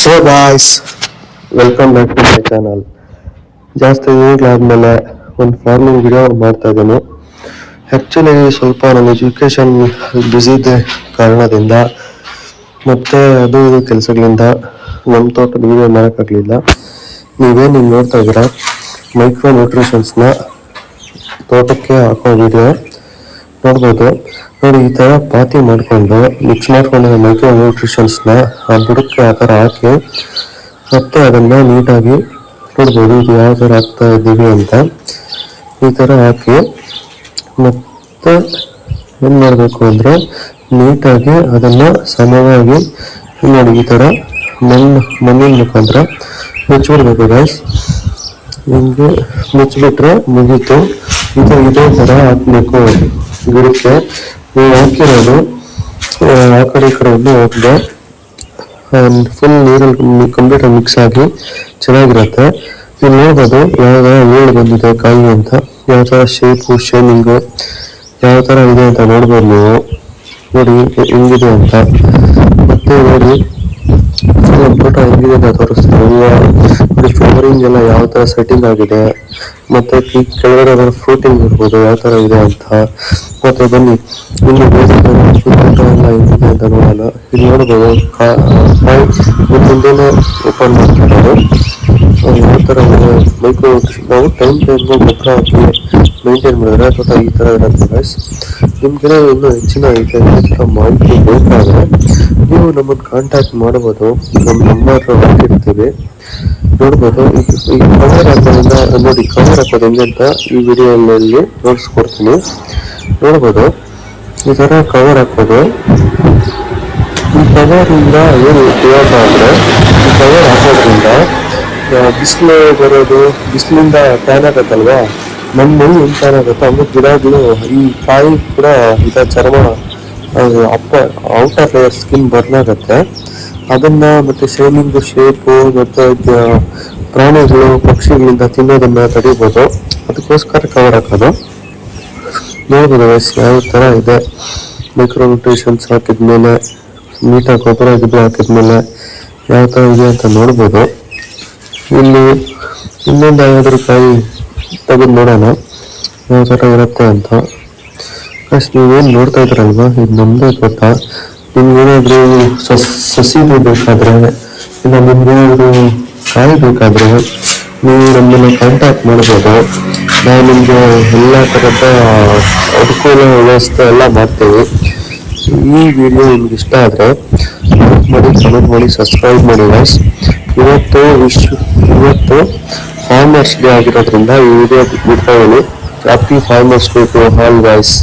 So guys, welcome back to my channel. ಜಾಸ್ತಿ ಈಗಲಾದ್ಮೇಲೆ ಒಂದು ಫಾರ್ಮಿಂಗ್ ವಿಡಿಯೋ ಮಾಡ್ತಾ ಇದ್ದೀನಿ. ಆ್ಯಕ್ಚುಲಿ ಸ್ವಲ್ಪ ನನ್ನ ಎಜುಕೇಷನ್ ಬ್ಯುಸಿ ಇದೆ ಕಾರಣದಿಂದ ಮತ್ತು ಅದು ಇದು ಕೆಲಸಗಳಿಂದ ನಮ್ಮ ತೋಟದ ವಿಡಿಯೋ ಮಾಡೋಕ್ಕಾಗಲಿಲ್ಲ. ನೀವೇನು ನೋಡ್ತಾ ಇದ್ದೀರಾ ಮೈಕ್ರೋ ನ್ಯೂಟ್ರಿಷನ್ಸ್ನ ತೋಟಕ್ಕೆ ಹಾಕೋ ವಿಡಿಯೋ ನೋಡ್ಬೋದು. ನೋಡಿ, ಈ ಥರ ಪಾತಿ ಮಾಡಿಕೊಂಡು ಮಿಕ್ಸ್ ಮಾಡ್ಕೊಂಡಿರೋ ಮೈಕ್ರೋ ನ್ಯೂಟ್ರಿಷನ್ಸ್ನ ಆ ಬುಡಕ್ಕೆ ಆ ಥರ ಹಾಕಿ ಮತ್ತೆ ಅದನ್ನು ನೀಟಾಗಿ ನೋಡ್ಬೋದು. ಇದು ಯಾವ ಥರ ಹಾಕ್ತಾ ಇದ್ದೀವಿ ಅಂತ ಈ ಥರ ಹಾಕಿ ಮತ್ತೆ ಏನು ಮಾಡಬೇಕು ಅಂದರೆ ನೀಟಾಗಿ ಅದನ್ನು ಸಮವಾಗಿ ನೋಡಿ ಈ ಥರ ಮಣ್ಣಿನ ಮುಖಾಂತರ ಮುಚ್ಚಿಬಿಡ್ಬೇಕು ಗೈಸ್. ಹಿಂಗೆ ಮುಚ್ಚಿಬಿಟ್ರೆ ಮುಗೀತು. ಇದೇ ಥರ ಹಾಕಬೇಕು ಗಿಡಕ್ಕೆ. ನೀವು ಹಾಕಿರೋದು ಆ ಕಡೆ ಈ ಕಡೆ ಒಂದು ಹೋಗಿದೆ ಫುಲ್ ನೀರಲ್ಲಿ ಕಂಪ್ಲೀಟಾಗಿ ಮಿಕ್ಸ್ ಆಗಿ ಚೆನ್ನಾಗಿರುತ್ತೆ. ನೀವು ನೋಡ್ಬೋದು ಯಾವ ಥರ ಏಳು ಬಂದಿದೆ ಕಾಯಿ ಅಂತ, ಯಾವ ಥರ ಶೇಪು ಶೇನಿಂಗು ಯಾವ ಥರ ಇದೆ ಅಂತ ನೋಡ್ಬೋದು. ನೀವು ನೋಡಿ ಹೆಂಗಿದೆ ಅಂತ. ಮತ್ತೆ ನೋಡಿ ಫೋಟೋ ಹೆಂಗಿದೆ ಅಂತ ತೋರಿಸ್ತೀನಿ. ನೋಡಿ ಫ್ಲವರಿಂಗ್ ಎಲ್ಲ ಯಾವ ಥರ ಸೆಟ್ಟಿಂಗ್ ಆಗಿದೆ, ಮತ್ತೆ ಕೆಳಗಡೆ ಅದರ ಫ್ರೂಟಿಂಗ್ ಇರ್ಬೋದು ಯಾವ ಥರ ಇದೆ ಅಂತ. ಮತ್ತೆ ಬನ್ನಿ ಇನ್ನು ಬೇರೆ ಫೋಟೋ ಎಲ್ಲ ಹೆಂಗಿದೆ ಅಂತ ನೋಡೋಣ. ಇಲ್ಲಿ ನೋಡ್ಬೋದು ಕಾಯಿ ಮುಂದೆನೇ ಓಪನ್ ಮಾಡ್ತಾರೆ. ಯಾವ ಥರ ಮೈಕ್ರೋ ನಾವು ಟೈಮ್ ಗೊಬ್ಬರ ಹಾಕಿ ಮೇಂಟೈನ್ ಮಾಡಿದ್ರೆ ತೋಟ ಈ ಥರ ಇರುತ್ತೆ ಗೈಸ್. ನಿಮ್ಗೆ ಇನ್ನೂ ಹೆಚ್ಚಿನ ಮಾಹಿತಿ ಬೇಕಾದರೆ ನೀವು ನಮ್ಮನ್ನು ಕಾಂಟ್ಯಾಕ್ಟ್ ಮಾಡ್ಬೋದು. ನಮ್ಮ ನಂಬರ್ ಹಾಕಿರ್ತೀವಿ, ನೋಡ್ಬೋದು. ಈ ಕವರ್ ಹಾಕೋದ್ರಿಂದ ನೋಡಿ, ಕವರ್ ಹಾಕೋದು ಹೆಂಗೆ ಅಂತ ಈ ವಿಡಿಯೋನಲ್ಲಿ ತೋರಿಸ್ಕೊಡ್ತೀನಿ. ನೋಡ್ಬೋದು ಈ ಥರ ಕವರ್ ಹಾಕೋದು. ಈ ಕವರಿಂದ ಏನು ಉಪಯೋಗ ಅಂದರೆ, ಈ ಕವರ್ ಹಾಕೋದ್ರಿಂದ ಬಿಸಿಲು ಬರೋದು, ಬಿಸಿಲಿಂದ ಟ್ಯಾನ್ ಆಗುತ್ತಲ್ವಾ, ಮಣ್ಣು ಹೆಂಗೆ ಟ್ಯಾನ್ ಆಗುತ್ತೆ ಹಂಗೆ ಗಿಡಗಳು ಈ ಕಾಯಿ ಕೂಡ ಇದ ಚರ್ಮ ಔಟರ್ ಲೇಯರ್ ಸ್ಕಿನ್ ಬರ್ನ್ ಆಗುತ್ತೆ. ಅದನ್ನ ಮತ್ತೆ ಶೈನಿಂಗು ಶೇಪು ಮತ್ತೆ ಪ್ರಾಣಿಗಳು ಪಕ್ಷಿಗಳಿಂದ ತಿನ್ನೋದನ್ನ ತಡಿಬೋದು. ಅದಕ್ಕೋಸ್ಕರ ಕವರ್ ಹಾಕೋದು. ನೋಡ್ಬೋದು ಯಾವ ಥರ ಇದೆ ಮೈಕ್ರೋ ನ್ಯೂಟ್ರಿಷನ್ಸ್ ಹಾಕಿದ್ಮೇಲೆ, ನೀಟಾಗಿ ಗೊಬ್ಬರ ಗಿಬ್ಬರ ಹಾಕಿದ್ಮೇಲೆ ಯಾವ ಥರ ಇದೆ ಅಂತ ನೋಡ್ಬೋದು. ಇಲ್ಲಿ ಇನ್ನೊಂದು ಯಾವ್ದಾದ್ರು ಕಾಯಿ ತೆಗೆದು ನೋಡೋಣ ಯಾವ ಥರ ಇರುತ್ತೆ ಅಂತ. ಅಷ್ಟು ನೀವೇನು ನೋಡ್ತಾ ಇದ್ರಲ್ವಾ, ಇದು ನಮ್ಮದೇ ತೋಟ. ನಿಮ್ಗೇನಾದರೂ ಸಸಿಗಳು ಬೇಕಾದರೆ ಇಲ್ಲ ನಿಮ್ಗೇನಾದರೂ ಕಾಯಿ ಬೇಕಾದರೆ ನೀವು ನಮ್ಮನ್ನು ಕಾಂಟ್ಯಾಕ್ಟ್ ಮಾಡ್ಬೋದು. ನಾವು ನಿಮಗೆ ಎಲ್ಲ ಥರದ ಅನುಕೂಲ ವ್ಯವಸ್ಥೆ ಎಲ್ಲ ಮಾಡ್ತೇವೆ. ಈ ವಿಡಿಯೋ ನಿಮ್ಗೆ ಇಷ್ಟ ಆದರೆ ಲೈಕ್ ಮಾಡಿ, ಕಮೆಂಟ್ ಮಾಡಿ, ಸಬ್ಸ್ಕ್ರೈಬ್ ಮಾಡಿ ಗೈಸ್. ಇವತ್ತು ಫಾರ್ಮರ್ಸ್ ಡೇ ಆಗಿರೋದ್ರಿಂದ ಈ ವಿಡಿಯೋ ಬಿಡ್ತಾ ಇದ್ದೀನಿ. Happy farmers day to all guys.